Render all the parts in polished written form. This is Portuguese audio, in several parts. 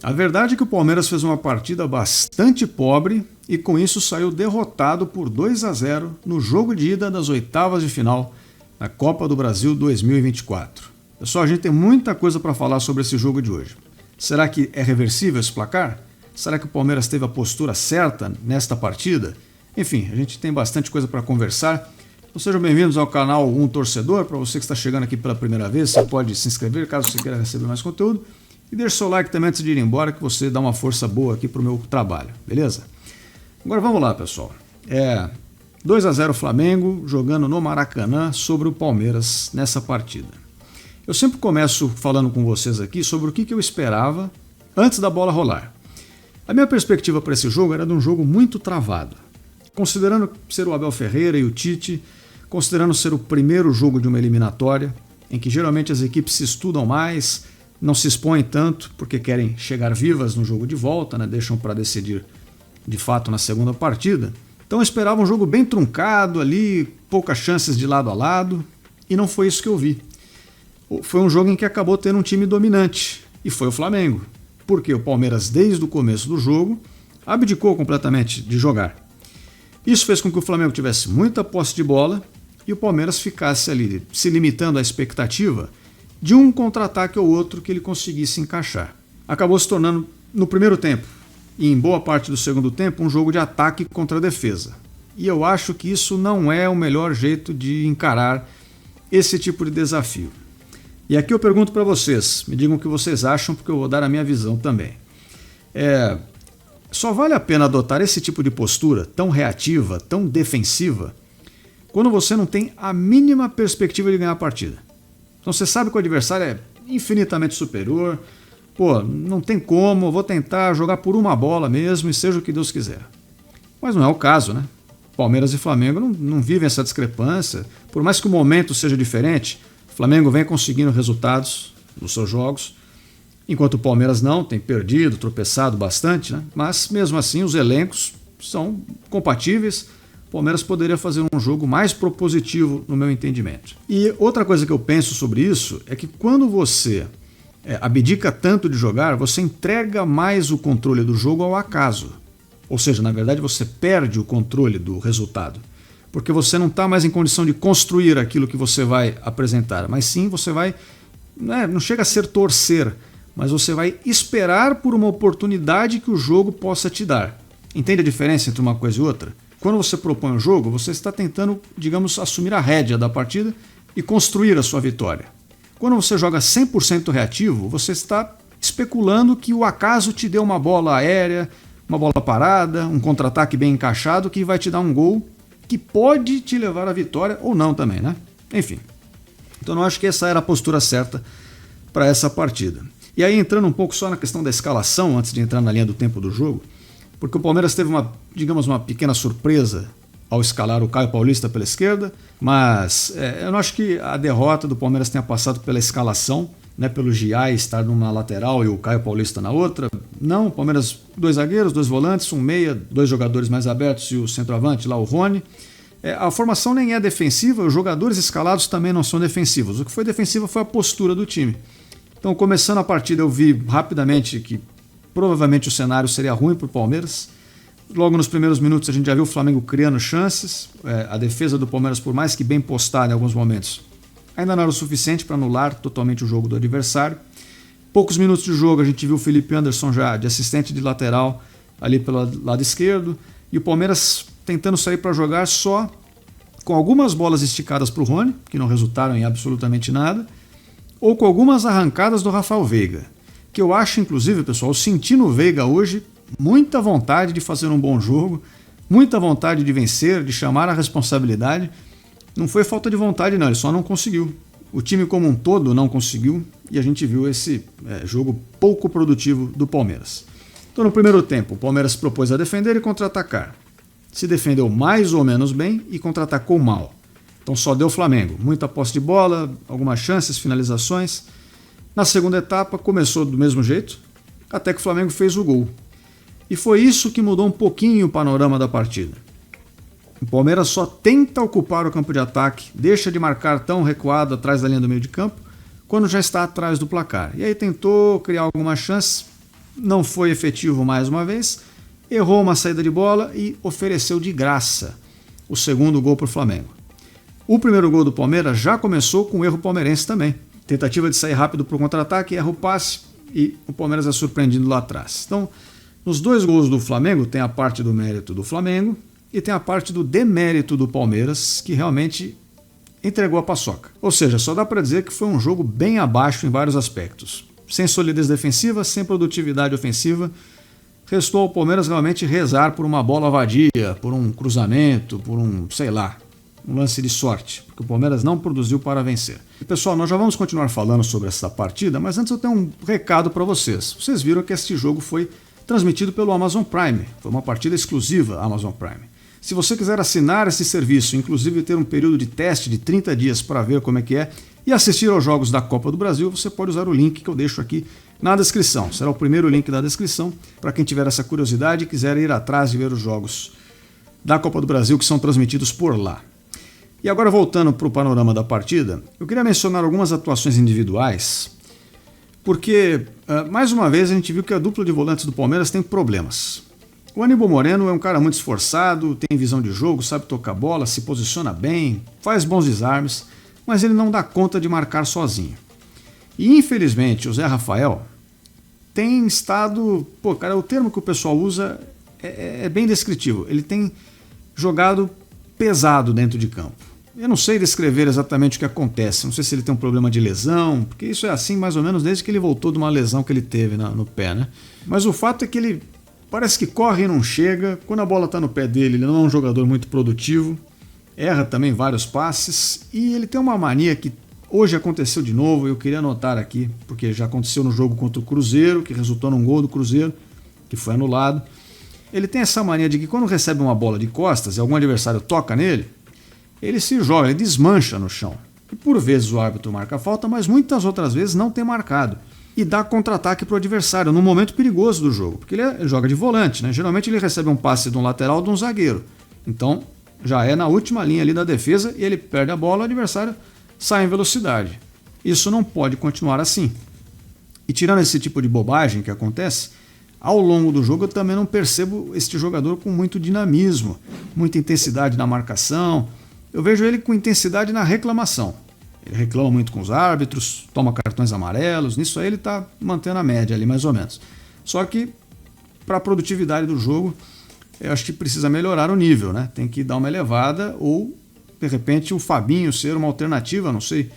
A verdade é que o Palmeiras fez uma partida bastante pobre e com isso saiu derrotado por 2-0 no jogo de ida das oitavas de final da Copa do Brasil 2024. Pessoal, a gente tem muita coisa para falar sobre esse jogo de hoje. Será que é reversível esse placar? Será que o Palmeiras teve a postura certa nesta partida? Enfim, a gente tem bastante coisa para conversar. Então sejam bem-vindos ao canal Um Torcedor. Para você que está chegando aqui pela primeira vez, você pode se inscrever caso você queira receber mais conteúdo. E deixe seu like também antes de ir embora, que você dá uma força boa aqui para o meu trabalho, beleza? Agora vamos lá, pessoal. 2-0 Flamengo jogando no Maracanã sobre o Palmeiras nessa partida. Eu sempre começo falando com vocês aqui sobre o que eu esperava antes da bola rolar. A minha perspectiva para esse jogo era de um jogo muito travado. Considerando ser o Abel Ferreira e o Tite, considerando ser o primeiro jogo de uma eliminatória, em que geralmente as equipes se estudam mais, não se expõem tanto porque querem chegar vivas no jogo de volta, né? Deixam para decidir de fato na segunda partida. Então eu esperava um jogo bem truncado ali, poucas chances de lado a lado, e não foi isso que eu vi. Foi um jogo em que acabou tendo um time dominante, e foi o Flamengo. Porque o Palmeiras, desde o começo do jogo, abdicou completamente de jogar. Isso fez com que o Flamengo tivesse muita posse de bola e o Palmeiras ficasse ali se limitando à expectativa de um contra-ataque ou outro que ele conseguisse encaixar. Acabou se tornando, no primeiro tempo e em boa parte do segundo tempo, um jogo de ataque contra defesa. E eu acho que isso não é o melhor jeito de encarar esse tipo de desafio. E aqui eu pergunto para vocês, me digam o que vocês acham, porque eu vou dar a minha visão também. Só vale a pena adotar esse tipo de postura tão reativa, tão defensiva, quando você não tem a mínima perspectiva de ganhar a partida. Então você sabe que o adversário é infinitamente superior, não tem como, vou tentar jogar por uma bola mesmo e seja o que Deus quiser. Mas não é o caso, né? Palmeiras e Flamengo não vivem essa discrepância, por mais que o momento seja diferente, o Flamengo vem conseguindo resultados nos seus jogos, enquanto o Palmeiras não, tem perdido, tropeçado bastante, né? Mas mesmo assim os elencos são compatíveis. O Palmeiras poderia fazer um jogo mais propositivo no meu entendimento. E outra coisa que eu penso sobre isso é que quando você abdica tanto de jogar, você entrega mais o controle do jogo ao acaso. Ou seja, na verdade você perde o controle do resultado. Porque você não está mais em condição de construir aquilo que você vai apresentar, mas sim você vai, não chega a ser torcer, mas você vai esperar por uma oportunidade que o jogo possa te dar. Entende a diferença entre uma coisa e outra? Quando você propõe um jogo, você está tentando, digamos, assumir a rédea da partida e construir a sua vitória. Quando você joga 100% reativo, você está especulando que o acaso te deu uma bola aérea, uma bola parada, um contra-ataque bem encaixado que vai te dar um gol que pode te levar à vitória ou não também, né? Enfim, então eu acho que essa era a postura certa para essa partida. E aí entrando um pouco só na questão da escalação, antes de entrar na linha do tempo do jogo, porque o Palmeiras teve uma pequena surpresa ao escalar o Caio Paulista pela esquerda, mas eu não acho que a derrota do Palmeiras tenha passado pela escalação, né, pelo Giai estar numa lateral e o Caio Paulista na outra. Não, o Palmeiras, 2 zagueiros, 2 volantes, um meia, 2 jogadores mais abertos e o centroavante lá, o Rony. A formação nem é defensiva, os jogadores escalados também não são defensivos. O que foi defensivo foi a postura do time. Então, começando a partida, eu vi rapidamente que provavelmente o cenário seria ruim para o Palmeiras. Logo nos primeiros minutos a gente já viu o Flamengo criando chances. A defesa do Palmeiras, por mais que bem postada em alguns momentos, ainda não era o suficiente para anular totalmente o jogo do adversário. Poucos minutos de jogo a gente viu o Felipe Anderson já de assistente de lateral ali pelo lado esquerdo. E o Palmeiras tentando sair para jogar só com algumas bolas esticadas para o Rony, que não resultaram em absolutamente nada, ou com algumas arrancadas do Rafael Veiga. Que eu acho, inclusive, pessoal, eu senti no Veiga hoje muita vontade de fazer um bom jogo, muita vontade de vencer, de chamar a responsabilidade. Não foi falta de vontade, não, ele só não conseguiu. O time como um todo não conseguiu e a gente viu esse jogo pouco produtivo do Palmeiras. Então, no primeiro tempo, o Palmeiras se propôs a defender e contra-atacar. Se defendeu mais ou menos bem e contra-atacou mal. Então só deu Flamengo, muita posse de bola, algumas chances, finalizações. Na segunda etapa começou do mesmo jeito, até que o Flamengo fez o gol. E foi isso que mudou um pouquinho o panorama da partida. O Palmeiras só tenta ocupar o campo de ataque, deixa de marcar tão recuado atrás da linha do meio de campo, quando já está atrás do placar. E aí tentou criar algumas chances, não foi efetivo mais uma vez, errou uma saída de bola e ofereceu de graça o segundo gol para o Flamengo. O primeiro gol do Palmeiras já começou com um erro palmeirense também. Tentativa de sair rápido para o contra-ataque, erra o passe e o Palmeiras é surpreendido lá atrás. Então, nos dois gols do Flamengo tem a parte do mérito do Flamengo e tem a parte do demérito do Palmeiras, que realmente entregou a paçoca. Ou seja, só dá para dizer que foi um jogo bem abaixo em vários aspectos. Sem solidez defensiva, sem produtividade ofensiva. Restou ao Palmeiras realmente rezar por uma bola vadia, por um cruzamento, por um lance de sorte, porque o Palmeiras não produziu para vencer. E, pessoal, nós já vamos continuar falando sobre essa partida, mas antes eu tenho um recado para vocês. Vocês viram que este jogo foi transmitido pelo Amazon Prime, foi uma partida exclusiva Amazon Prime. Se você quiser assinar esse serviço, inclusive ter um período de teste de 30 dias para ver como é que é, e assistir aos jogos da Copa do Brasil, você pode usar o link que eu deixo aqui na descrição. Será o primeiro link da descrição para quem tiver essa curiosidade e quiser ir atrás de ver os jogos da Copa do Brasil que são transmitidos por lá. E agora, voltando para o panorama da partida, eu queria mencionar algumas atuações individuais, porque, mais uma vez, a gente viu que a dupla de volantes do Palmeiras tem problemas. O Aníbal Moreno é um cara muito esforçado, tem visão de jogo, sabe tocar bola, se posiciona bem, faz bons desarmes, mas ele não dá conta de marcar sozinho. E, infelizmente, o Zé Rafael tem estado... o termo que o pessoal usa é bem descritivo. Ele tem jogado pesado dentro de campo. Eu não sei descrever exatamente o que acontece, não sei se ele tem um problema de lesão, porque isso é assim mais ou menos desde que ele voltou de uma lesão que ele teve no pé, né? Mas o fato é que ele parece que corre e não chega, quando a bola está no pé dele, ele não é um jogador muito produtivo, erra também vários passes, e ele tem uma mania que hoje aconteceu de novo, eu queria anotar aqui, porque já aconteceu no jogo contra o Cruzeiro, que resultou num gol do Cruzeiro, que foi anulado. Ele tem essa mania de que quando recebe uma bola de costas e algum adversário toca nele, ele se joga, ele desmancha no chão. E por vezes o árbitro marca a falta, mas muitas outras vezes não tem marcado. E dá contra-ataque para o adversário, num momento perigoso do jogo, porque ele joga de volante, né? Geralmente ele recebe um passe de um lateral ou de um zagueiro. Então já é na última linha ali da defesa e ele perde a bola, o adversário sai em velocidade. Isso não pode continuar assim. E tirando esse tipo de bobagem que acontece, ao longo do jogo eu também não percebo este jogador com muito dinamismo, muita intensidade na marcação. Eu vejo ele com intensidade na reclamação. Ele reclama muito com os árbitros, toma cartões amarelos, nisso aí ele está mantendo a média ali mais ou menos. Só que para a produtividade do jogo, eu acho que precisa melhorar o nível, né? Tem que dar uma elevada ou, de repente, o Fabinho ser uma alternativa, não sei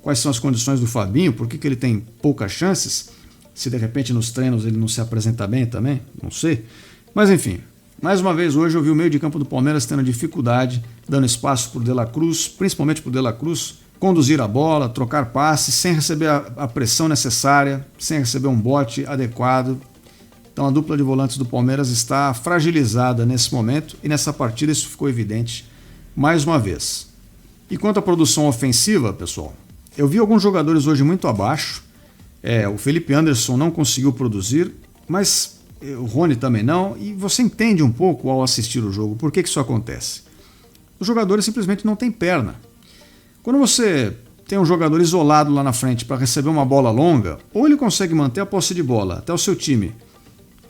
quais são as condições do Fabinho, por que ele tem poucas chances, se de repente nos treinos ele não se apresenta bem também, não sei. Mas enfim, mais uma vez hoje eu vi o meio de campo do Palmeiras tendo dificuldade, dando espaço para o De La Cruz, principalmente para o De La Cruz, conduzir a bola, trocar passes, sem receber a pressão necessária, sem receber um bote adequado. Então a dupla de volantes do Palmeiras está fragilizada nesse momento e nessa partida isso ficou evidente mais uma vez. E quanto à produção ofensiva, pessoal, eu vi alguns jogadores hoje muito abaixo. O Felipe Anderson não conseguiu produzir, mas o Rony também não, e você entende um pouco ao assistir o jogo por que isso acontece. Os jogadores simplesmente não têm perna. Quando você tem um jogador isolado lá na frente para receber uma bola longa, ou ele consegue manter a posse de bola até o seu time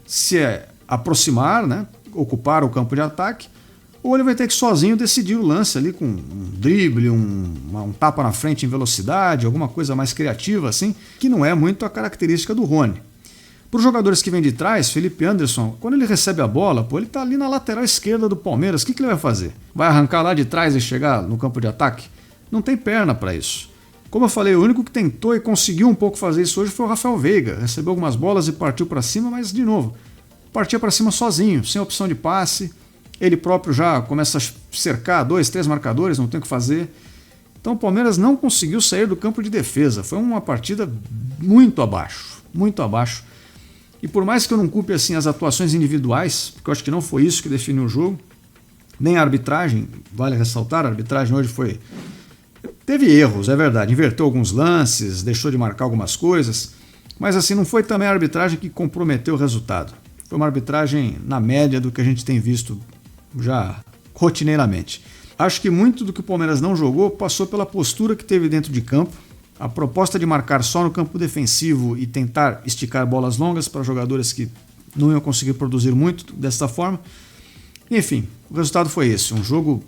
se aproximar, né, ocupar o campo de ataque, ou ele vai ter que sozinho decidir o lance ali com um drible, um tapa na frente em velocidade, alguma coisa mais criativa assim, que não é muito a característica do Rony. Para os jogadores que vêm de trás, Felipe Anderson, quando ele recebe a bola, ele está ali na lateral esquerda do Palmeiras, o que ele vai fazer? Vai arrancar lá de trás e chegar no campo de ataque? Não tem perna para isso. Como eu falei, o único que tentou e conseguiu um pouco fazer isso hoje foi o Rafael Veiga. Recebeu algumas bolas e partiu para cima, mas de novo, partia para cima sozinho, sem opção de passe. Ele próprio já começa a cercar 2, 3 marcadores, não tem o que fazer. Então o Palmeiras não conseguiu sair do campo de defesa. Foi uma partida muito abaixo, muito abaixo. E por mais que eu não culpe assim as atuações individuais, porque eu acho que não foi isso que definiu o jogo, nem a arbitragem, vale ressaltar, a arbitragem hoje teve erros, é verdade, inverteu alguns lances, deixou de marcar algumas coisas, mas assim não foi também a arbitragem que comprometeu o resultado. Foi uma arbitragem na média do que a gente tem visto já rotineiramente. Acho que muito do que o Palmeiras não jogou passou pela postura que teve dentro de campo. A proposta de marcar só no campo defensivo e tentar esticar bolas longas para jogadores que não iam conseguir produzir muito dessa forma. Enfim, o resultado foi esse, um jogo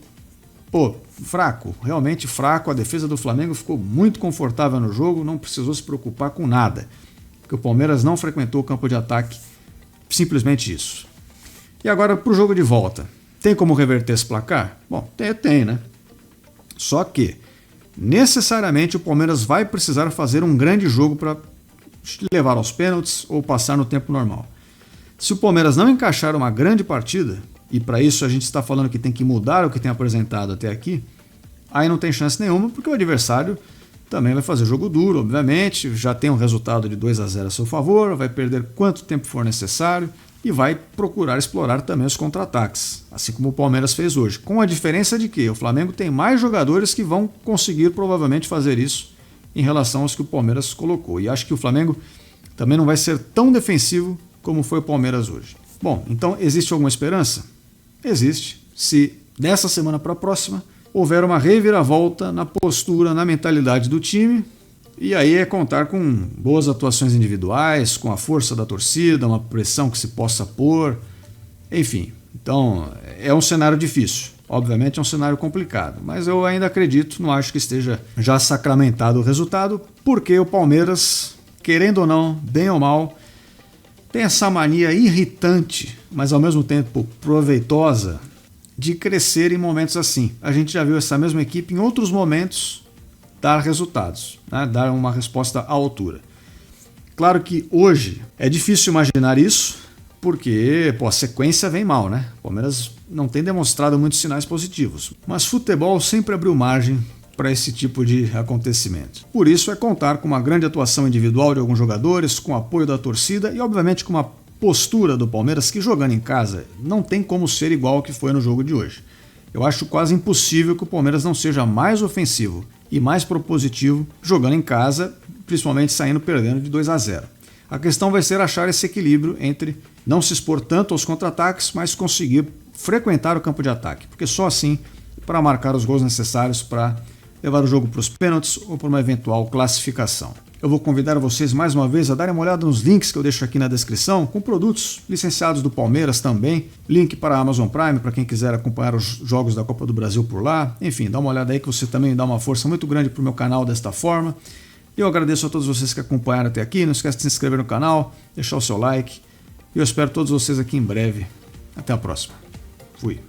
fraco, realmente fraco. A defesa do Flamengo ficou muito confortável no jogo, não precisou se preocupar com nada, porque o Palmeiras não frequentou o campo de ataque, simplesmente isso. E agora para o jogo de volta, tem como reverter esse placar? Bom, tem, né? Só que, necessariamente, o Palmeiras vai precisar fazer um grande jogo para levar aos pênaltis ou passar no tempo normal. Se o Palmeiras não encaixar uma grande partida, e para isso a gente está falando que tem que mudar o que tem apresentado até aqui, aí não tem chance nenhuma, porque o adversário também vai fazer jogo duro, obviamente, já tem um resultado de 2-0 a seu favor, vai perder quanto tempo for necessário e vai procurar explorar também os contra-ataques, assim como o Palmeiras fez hoje, com a diferença de que o Flamengo tem mais jogadores que vão conseguir provavelmente fazer isso em relação aos que o Palmeiras colocou, e acho que o Flamengo também não vai ser tão defensivo como foi o Palmeiras hoje. Bom, então existe alguma esperança? Existe, se dessa semana para a próxima houver uma reviravolta na postura, na mentalidade do time, e aí é contar com boas atuações individuais, com a força da torcida, uma pressão que se possa pôr, enfim. Então é um cenário difícil, obviamente é um cenário complicado, mas eu ainda acredito, não acho que esteja já sacramentado o resultado, porque o Palmeiras, querendo ou não, bem ou mal, tem essa mania irritante, mas ao mesmo tempo proveitosa, de crescer em momentos assim. A gente já viu essa mesma equipe em outros momentos dar resultados, né? Dar uma resposta à altura. Claro que hoje é difícil imaginar isso, porque a sequência vem mal, né? O Palmeiras não tem demonstrado muitos sinais positivos, mas futebol sempre abriu margem para esse tipo de acontecimento. Por isso é contar com uma grande atuação individual de alguns jogadores, com o apoio da torcida e obviamente com uma postura do Palmeiras que, jogando em casa, não tem como ser igual ao que foi no jogo de hoje. Eu acho quase impossível que o Palmeiras não seja mais ofensivo e mais propositivo jogando em casa, principalmente saindo perdendo de 2-0. A questão vai ser achar esse equilíbrio entre não se expor tanto aos contra-ataques, mas conseguir frequentar o campo de ataque, porque só assim para marcar os gols necessários para levar o jogo para os pênaltis ou para uma eventual classificação. Eu vou convidar vocês mais uma vez a darem uma olhada nos links que eu deixo aqui na descrição, com produtos licenciados do Palmeiras também, link para a Amazon Prime, para quem quiser acompanhar os jogos da Copa do Brasil por lá. Enfim, dá uma olhada aí que você também dá uma força muito grande para o meu canal desta forma. Eu agradeço a todos vocês que acompanharam até aqui, não esquece de se inscrever no canal, deixar o seu like, e eu espero todos vocês aqui em breve. Até a próxima. Fui.